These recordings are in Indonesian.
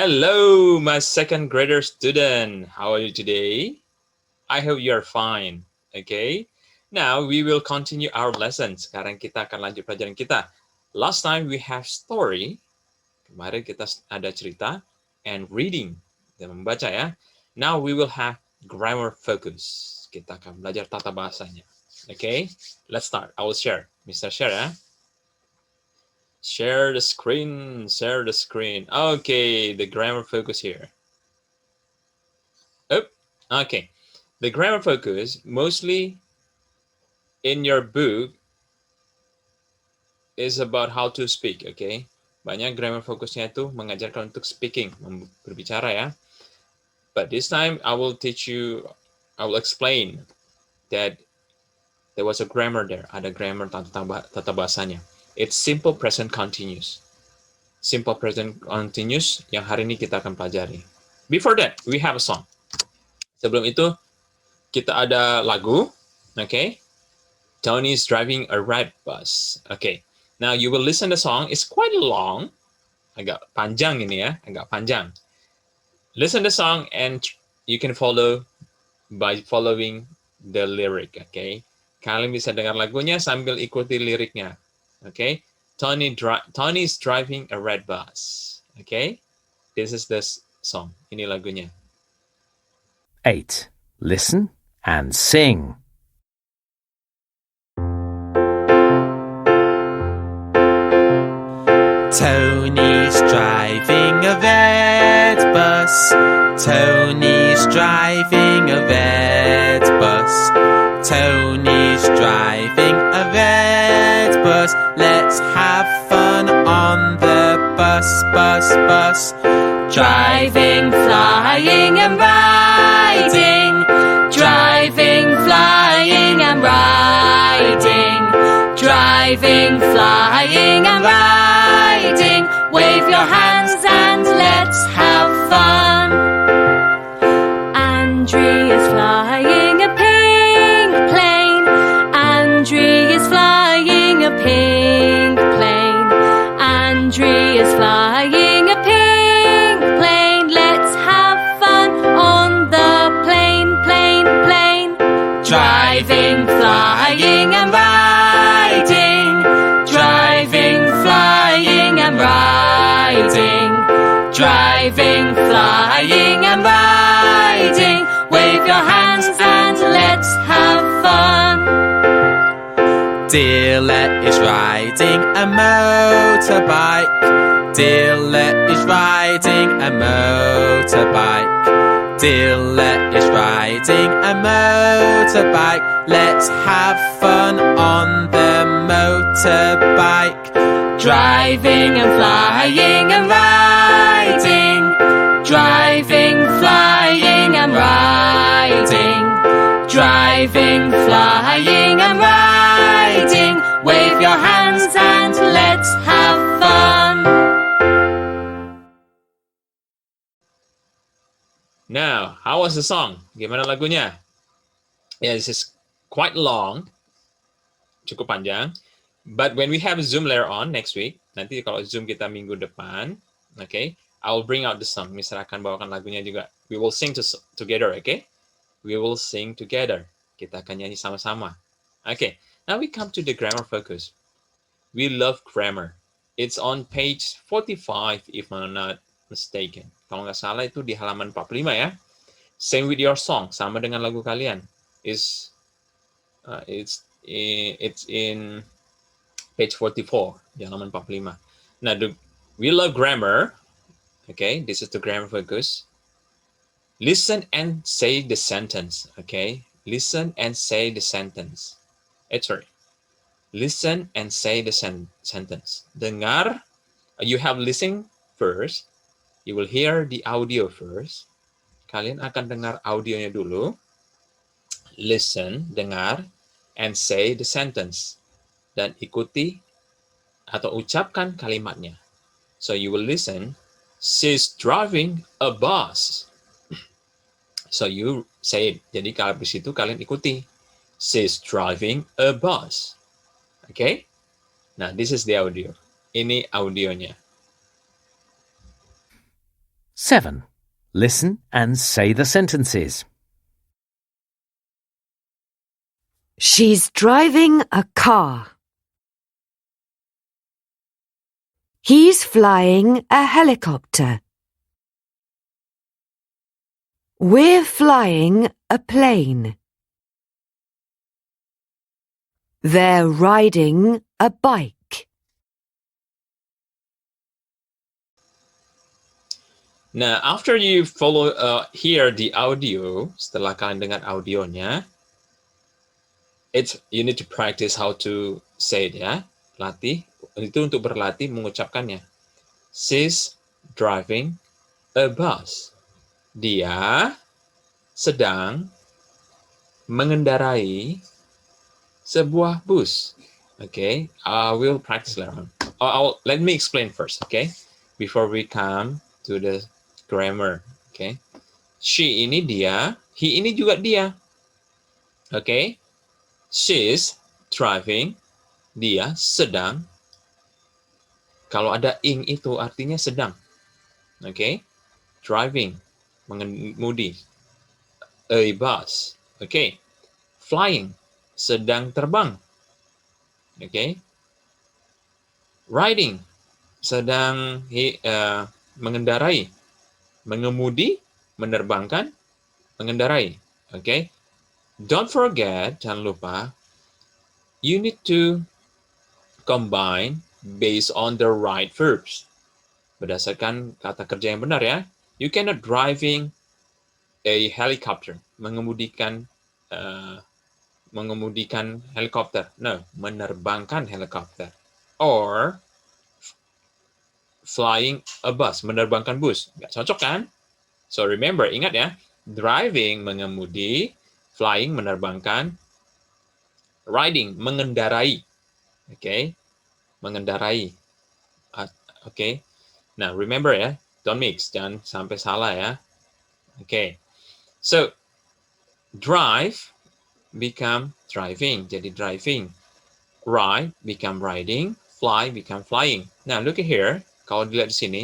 Hello, my second grader student. How are you today? I hope you are fine. Okay. Now we will continue our lesson. Sekarang kita akan lanjut pelajaran kita. Last time we have story. Kemarin kita ada cerita and reading dan membaca ya. Now we will have grammar focus. Kita akan belajar tata bahasanya. Okay. Let's start. I will share. Mr. Share ya. Share the screen. Share the screen. Okay, the grammar focus here. Oh, okay. The grammar focus mostly in your book is about how to speak, okay? Banyak grammar fokusnya itu mengajarkan untuk speaking, berbicara ya. But this time I will explain that there was a grammar there, ada grammar tata bahasanya. It's simple present continuous. Simple present continuous yang hari ini kita akan pelajari. Before that, we have a song. Sebelum itu, kita ada lagu, okay? Tony's driving a red bus. Okay, now you will listen the song. It's quite long. Agak panjang ini ya, agak panjang. Listen the song and you can follow by following the lyric, okay? Kalian bisa dengar lagunya sambil ikuti liriknya. Okay, Tony's driving a red bus. Okay, this is the song. Ini lagunya. 8. Listen and sing. Tony's driving a red bus. Tony's driving a red bus. Tony's driving a red bus. Let's have fun on the bus, bus, bus. Driving, flying and riding. Driving, flying and riding. Driving, flying and riding. Wave your hands and let's have fun. Andrea's flying a pink plane. Andrea's flying a pink plane. Andrea's flying a pink plane. Let's have fun on the plane, plane, plane. Driving, flying and riding. Driving, flying and riding. Driving, flying and riding. Wave your hands and let's have fun. Dillet is riding a motorbike. Dillet is riding a motorbike. Dillet is riding a motorbike. Let's have fun on the motorbike. Driving and flying and riding. Driving, flying and riding. Driving, flying and riding. Wave your hands and let's have fun. Now, how was the song? Gimana lagunya? Yeah, this is quite long. Cukup panjang. But when we have Zoom later on next week, nanti kalau Zoom kita minggu depan, okay, I will bring out the song. Mister akan bawakan lagunya juga. We will sing together, okay? We will sing together. Kita akan nyanyi sama-sama. Okay, now we come to the grammar focus. We love grammar. It's on page 45 if I'm not mistaken. Kalau nggak salah itu di halaman 45 ya. Sing with your song, sama dengan lagu kalian. It's in page 44 di halaman 45. Nah, we love grammar. Okay, this is the grammar focus. Listen and say the sentence. Okay, listen and say the sentence. Sorry. Listen and say the sentence. Dengar. You have listening first. You will hear the audio first. Kalian akan dengar audionya dulu. Listen, dengar, and say the sentence. Dan ikuti atau ucapkan kalimatnya. So you will listen. She's driving a bus. So you say it. Jadi kalau di situ kalian ikuti. She's driving a bus. Okay? Nah, this is the audio. Ini audionya. 7. Listen and say the sentences. She's driving a car. He's flying a helicopter. We're flying a plane. They're riding a bike. Nah, after you hear the audio, setelah kalian dengar audionya, you need to practice how to say it ya. Latih, itu untuk berlatih mengucapkannya. She's driving a bus. Dia sedang mengendarai sebuah bus. Okay, I will practice later on. Let me explain first, okay? Before we come to the grammar, okay? She ini dia, he ini juga dia. Okay? She's driving, dia sedang. Kalau ada ing itu artinya sedang. Okay? Driving, mengemudi. A bus. Okay? Flying, sedang terbang. Okay? Riding, sedang mengendarai. Mengemudi, menerbangkan, mengendarai. Okay? Don't forget, jangan lupa, you need to combine based on the right verbs. Berdasarkan kata kerja yang benar ya. You cannot driving a helicopter, mengemudikan helikopter. No, menerbangkan helikopter. Or flying a bus, menerbangkan bus. Nggak cocok kan? So remember, ingat ya, driving, mengemudi, flying, menerbangkan, riding, mengendarai. Okay? Mengendarai. Okay? Now, remember ya, don't mix. Jangan sampai salah ya. Okay. So, drive become driving. Jadi driving. Ride become riding. Fly become flying. Now, look at here. Kalau dilihat di sini,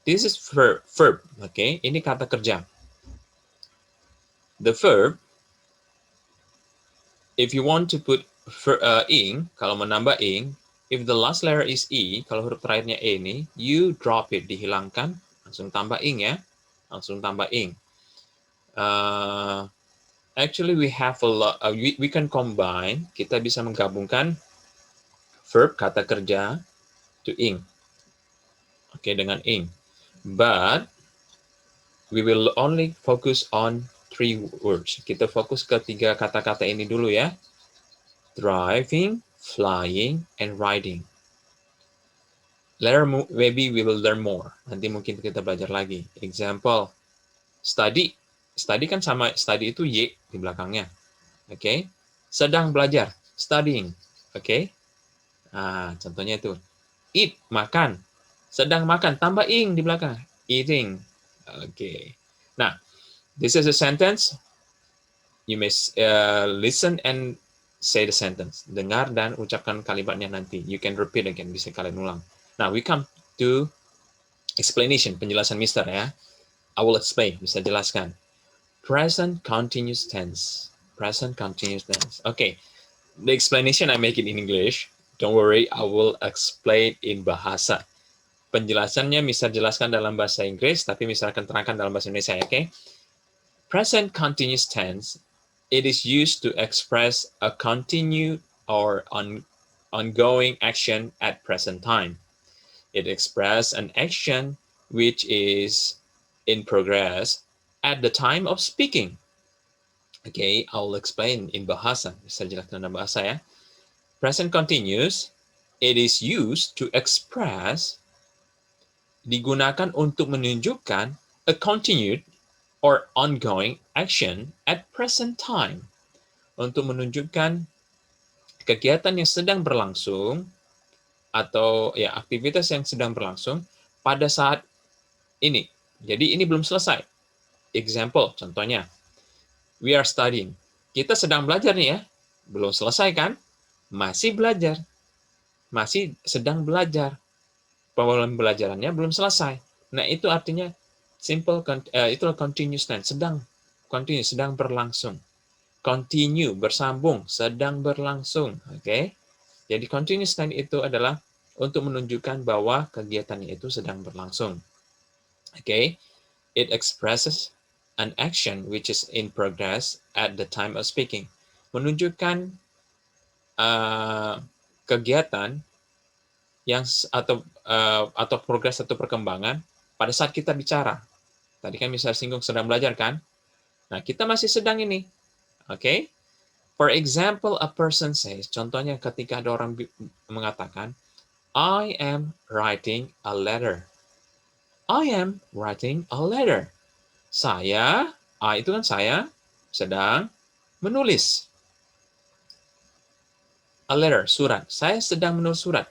this is verb. Okay? Ini kata kerja. The verb, if you want to put ing, kalau menambah ing, if the last letter is e, kalau huruf terakhirnya e ini, you drop it, dihilangkan, langsung tambah ing ya, langsung tambah ing. Actually, we have a lot. We can combine. Kita bisa menggabungkan verb kata kerja to ing, oke, dengan ing. But we will only focus on 3 words. Kita fokus ke 3 kata-kata ini dulu ya. Driving, flying, and riding. Later, maybe we will learn more. Nanti mungkin kita belajar lagi. Example, study. Study kan sama study itu y di belakangnya. Oke. Okay? Sedang belajar, studying. Oke. Okay? Nah, contohnya itu. Eat, makan. Sedang makan, tambah ing di belakang. Eating. Oke. Okay. Nah, this is a sentence. You may listen and say the sentence. Dengar dan ucapkan kalimatnya nanti. You can repeat again. Bisa kalian ulang. Now, we come to explanation. Penjelasan Mister ya. I will explain. Bisa jelaskan. Present continuous tense. Present continuous tense. Okay. The explanation I make it in English. Don't worry. I will explain in bahasa. Penjelasannya Mister jelaskan dalam bahasa Inggris, tapi Mister akan terangkan dalam bahasa Indonesia. Okay. Present continuous tense. It is used to express a continued or ongoing action at present time. It expresses an action which is in progress at the time of speaking. Okay, I'll explain in bahasa. Bisa jelaskan dalam bahasa ya. Present continuous, it is used to express, digunakan untuk menunjukkan a continued or ongoing action at present time. Untuk menunjukkan kegiatan yang sedang berlangsung atau ya aktivitas yang sedang berlangsung pada saat ini. Jadi ini belum selesai. Example, contohnya. We are studying. Kita sedang belajar nih ya. Belum selesai kan? Masih belajar. Masih sedang belajar. Pembelajarannya belum selesai. Nah, itu artinya Itulah continuous tense, sedang berlangsung. Continue, bersambung, sedang berlangsung. Oke. Jadi continuous tense itu adalah untuk menunjukkan bahwa kegiatannya itu sedang berlangsung. Oke. It expresses an action which is in progress at the time of speaking. Menunjukkan kegiatan yang atau progres atau perkembangan pada saat kita bicara. Tadi kan bisa singgung sedang belajar kan? Nah, kita masih sedang ini. Oke? For example, a person says, contohnya ketika ada orang mengatakan, I am writing a letter. I am writing a letter. Saya, itu kan saya, sedang menulis. A letter, surat. Saya sedang menulis surat.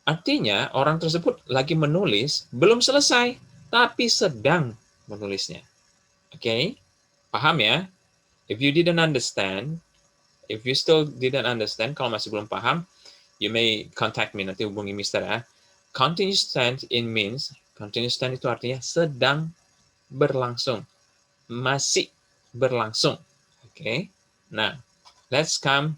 Artinya, orang tersebut lagi menulis, belum selesai, tapi sedang menulisnya. Oke? Paham ya? If you still didn't understand, kalau masih belum paham, you may contact me, nanti hubungi Mister ya. Continuous tense continuous tense itu artinya sedang berlangsung, masih berlangsung. Oke? Nah, let's come.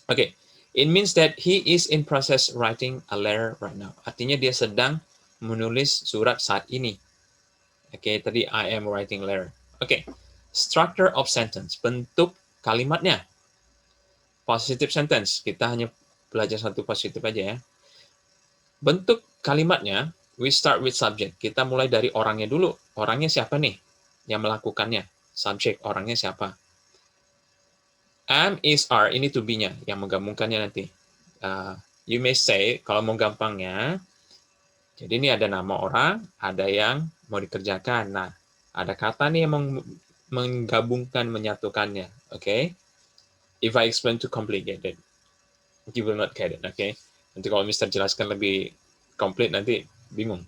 Oke. It means that he is in process writing a letter right now. Artinya dia sedang menulis surat saat ini. Oke, tadi I am writing a letter. Oke. Structure of sentence, bentuk kalimatnya. Positive sentence, kita hanya belajar satu positif aja ya. Bentuk kalimatnya, we start with subject. Kita mulai dari orangnya dulu. Orangnya siapa nih yang melakukannya? Subject, orangnya siapa? Am, is, are, ini to be-nya, yang menggabungkannya nanti. You may say, kalau mau gampangnya, jadi ini ada nama orang, ada yang mau dikerjakan. Nah, ada kata nih yang menggabungkan, menyatukannya. Oke? If I explain too complicated, you will not get it. Oke? Nanti kalau Mister jelaskan lebih komplit, nanti bingung.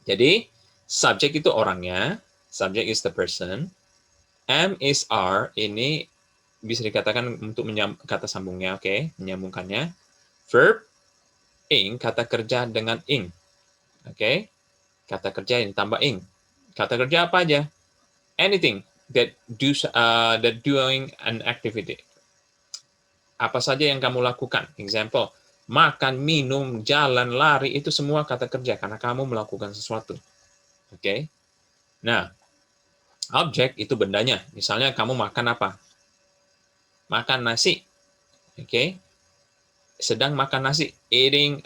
Jadi, subject itu orangnya, subject is the person, am, is, are, ini bisa dikatakan untuk kata sambungnya, oke, menyambungkannya. Verb, ing, kata kerja dengan ing. Oke? Kata kerja ini tambah ing. Kata kerja apa aja? Anything that doing an activity. Apa saja yang kamu lakukan? Example, makan, minum, jalan, lari, itu semua kata kerja karena kamu melakukan sesuatu. Oke? Nah, objek itu bendanya. Misalnya kamu makan apa? Makan nasi. Oke? Sedang makan nasi. Eating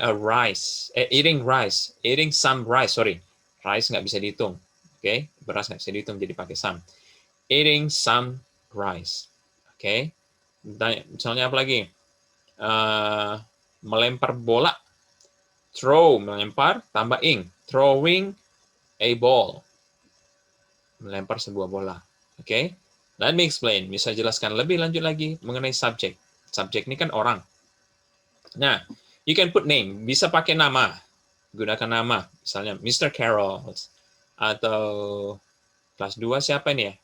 some rice, sorry. Rice nggak bisa dihitung. Oke? Beras nggak bisa dihitung, jadi pakai some. Eating some rice. Oke? Misalnya apa lagi? Melempar bola. Throw, melempar, tambah ing. Throwing a ball. Melempar sebuah bola. Oke? Let me explain. Bisa jelaskan lebih lanjut lagi mengenai subject. Subject ini kan orang. Nah, you can put name. Bisa pakai nama. Gunakan nama. Misalnya Mr. Carroll. Atau kelas 2 siapa ini ya?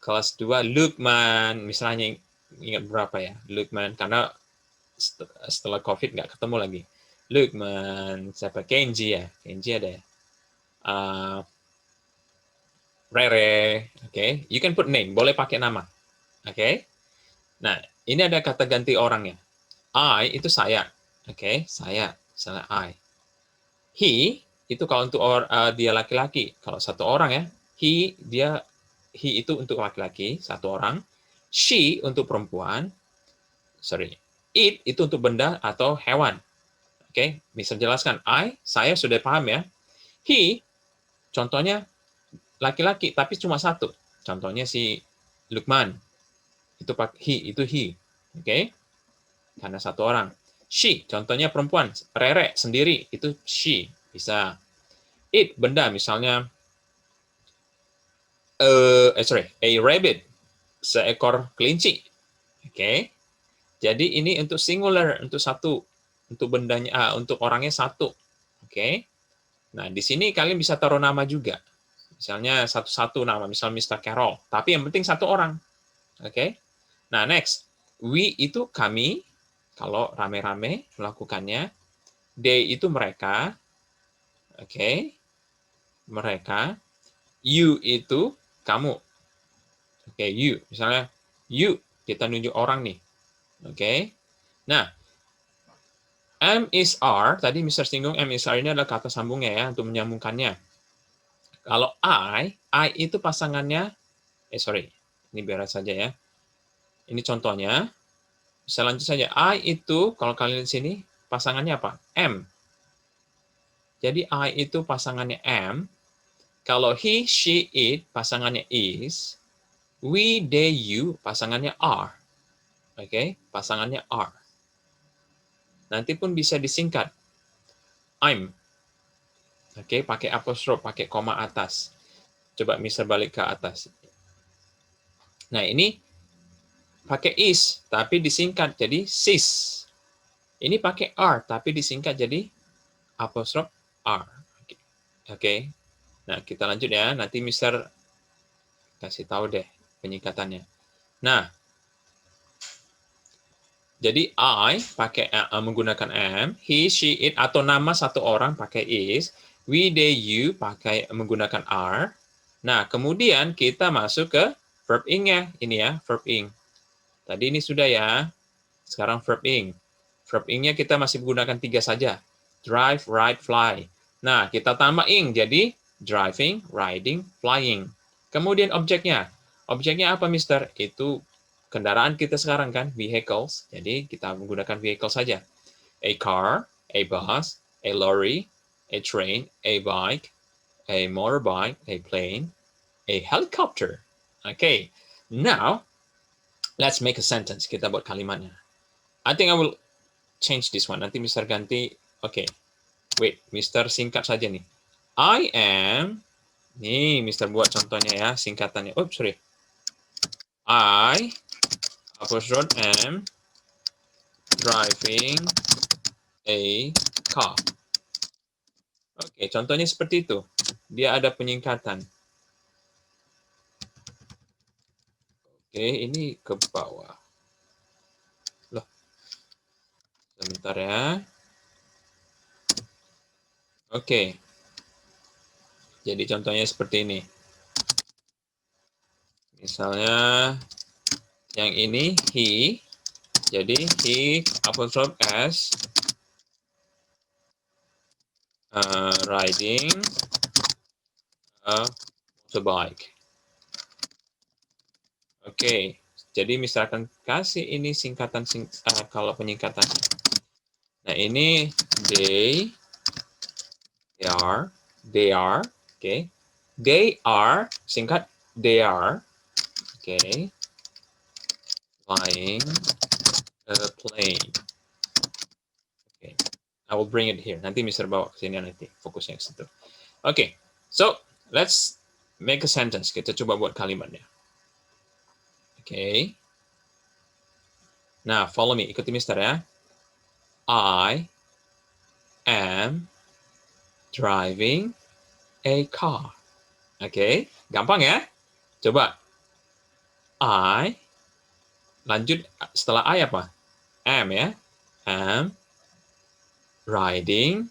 Kelas 2 Lukman. Misalnya ingat berapa ya? Lukman. Karena setelah COVID nggak ketemu lagi. Lukman. Siapa? Kenji ya? Kenji ada ya? Rere, oke. You can put name, boleh pakai nama. Oke. Nah, ini ada kata ganti orangnya. I itu saya. Oke, saya. Misalnya I. He itu kalau untuk dia laki-laki. Kalau satu orang ya. He itu untuk laki-laki, satu orang. She untuk perempuan. Sorry. It itu untuk benda atau hewan. Oke, bisa jelaskan. Saya sudah paham ya. He, contohnya laki-laki, tapi cuma satu. Contohnya si Lukman. Itu he. Oke? Karena satu orang. She, contohnya perempuan. Rere, sendiri. Itu she. Bisa. It, benda. Misalnya, a rabbit. Seekor kelinci. Oke? Jadi ini untuk singular, untuk satu. Untuk bendanya, untuk orangnya satu. Oke? Nah, di sini kalian bisa taruh nama juga. Misalnya satu-satu nama, misal Mr. Carroll. Tapi yang penting satu orang. Oke? Nah, next. We itu kami, kalau rame-rame melakukannya. They itu mereka. Oke? Mereka. You itu kamu. Oke, you. Misalnya, you. Kita nunjuk orang nih. Oke. Nah, M is R. Tadi Mr. singgung M is R ini adalah kata sambungnya ya, untuk menyambungkannya. Kalau I itu pasangannya, ini biar saja ya. Ini contohnya. Bisa lanjut saja. I itu, kalau kalian lihat sini, pasangannya apa? M. Jadi I itu pasangannya M. Kalau he, she, it, pasangannya is. We, they, you, pasangannya are. Oke, pasangannya are. Nanti pun bisa disingkat. I'm. Oke, pakai apostrof, pakai koma atas. Coba misal balik ke atas. Nah, ini pakai is, tapi disingkat jadi sis. Ini pakai are, tapi disingkat jadi apostrof are. Oke. Nah, kita lanjut ya. Nanti Mister kasih tahu deh penyingkatannya. Nah, jadi I pakai menggunakan am, he, she, it, atau nama satu orang pakai is, we, they, you pakai menggunakan are. Nah, kemudian kita masuk ke verb ing-nya. Ini ya, verb ing. Tadi ini sudah ya. Sekarang verb ing. Verb ing-nya kita masih menggunakan 3 saja. Drive, ride, fly. Nah, kita tambah ing jadi driving, riding, flying. Kemudian objeknya. Objeknya apa, Mister? Itu kendaraan kita sekarang kan, vehicles. Jadi kita menggunakan vehicle saja. A car, a bus, a lorry, a train, a bike, a motorbike, a plane, a helicopter. Okay. Now, let's make a sentence. Kita buat kalimatnya. I think I will change this one. Nanti Mister ganti. Okay. Wait, Mister singkat saja nih. I am. Nih, Mister buat contohnya ya, singkatannya. Oops, sorry. I apostrophe am driving a car. Oke, contohnya seperti itu. Dia ada penyingkatan. Oke, ini ke bawah. Loh. Sebentar ya. Oke. Jadi contohnya seperti ini. Misalnya yang ini he. Jadi he apostrophe s riding a motorbike. Oke, jadi misalkan kasih ini singkatan kalau penyingkatan. Nah ini they are, oke. They are singkat they are, oke. Flying a plane. Oke, I will bring it here. Nanti Mister bawa ke sini nanti fokusnya ke situ. Oke, so let's make a sentence. Kita coba buat kalimatnya. Oke. Nah, follow me. Ikuti Mister ya. I am driving a car. Oke. Gampang ya? Coba. I. Lanjut setelah I apa? Am ya. Am riding.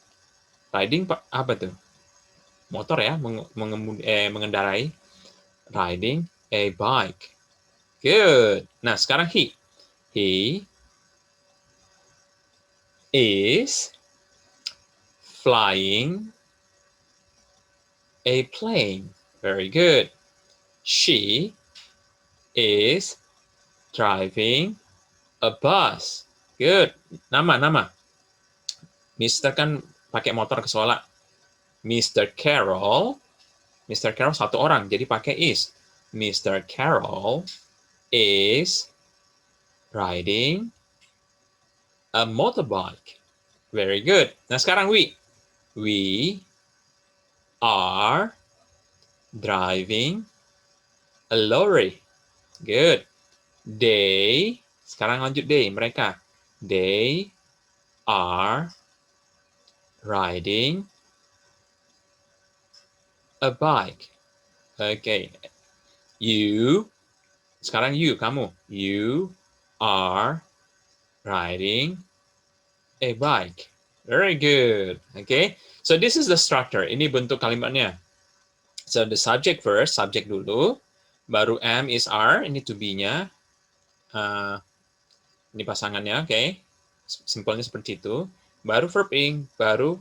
Riding apa tuh? Motor ya. Mengendarai. Riding a bike. Good. Nah, sekarang he. He is flying a plane. Very good. She is driving a bus. Good. Nama. Mister kan pakai motor ke sekolah. Mr. Carroll satu orang, jadi pakai is. Mr. Carroll is riding a motorbike. Very good. Nah, sekarang we. We are driving a lorry. Good. They, sekarang lanjut they, mereka. They are riding a bike. Okay. You, sekarang you, kamu. You are riding a bike. Very good. Okay. So this is the structure. Ini bentuk kalimatnya. So the subject first, subject dulu, baru am is are, ini to be-nya, ini pasangannya, oke, simpelnya seperti itu, baru verb ing, baru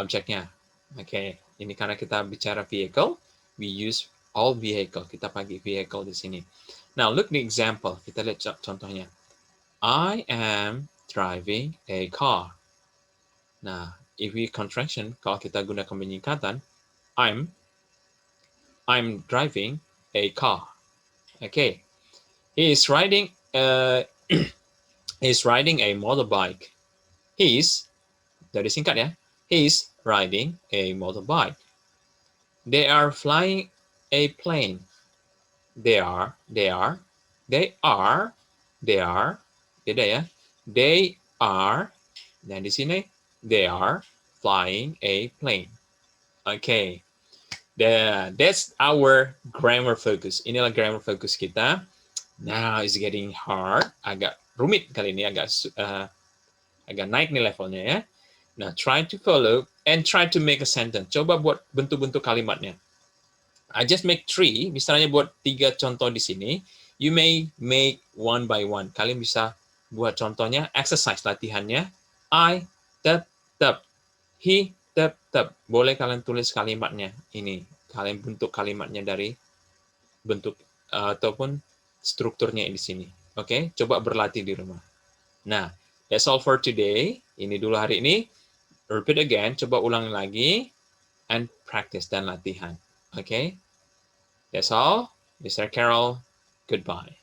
objeknya, oke, ini karena kita bicara vehicle, we use all vehicle, kita pakai vehicle di sini. Now look the example, kita lihat contohnya, I am driving a car. Nah, if we contraction, kalau kita gunakan penyingkatan, I'm driving a car. Okay, he is riding a motorbike. Dari singkat ya. He's riding a motorbike. They are flying a plane. They are. Beda ya. They are. Dan di sini they are flying a plane. Okay. That's our grammar focus. Inilah grammar focus kita. Now it's getting hard. Agak rumit kali ini, agak naik nih levelnya ya. Nah, try to follow and try to make a sentence. Coba buat bentuk-bentuk kalimatnya. I just make 3. Misalnya buat 3 contoh di sini. You may make one by one. Kalian bisa buat contohnya, exercise latihannya. I, tep. He, tep. Boleh kalian tulis kalimatnya ini. Kalian bentuk kalimatnya dari bentuk ataupun strukturnya di sini. Oke, coba berlatih di rumah. Nah, that's all for today. Ini dulu hari ini. Repeat again, coba ulangi lagi and practice dan latihan. Okay? That's all. Mr. Carol, goodbye.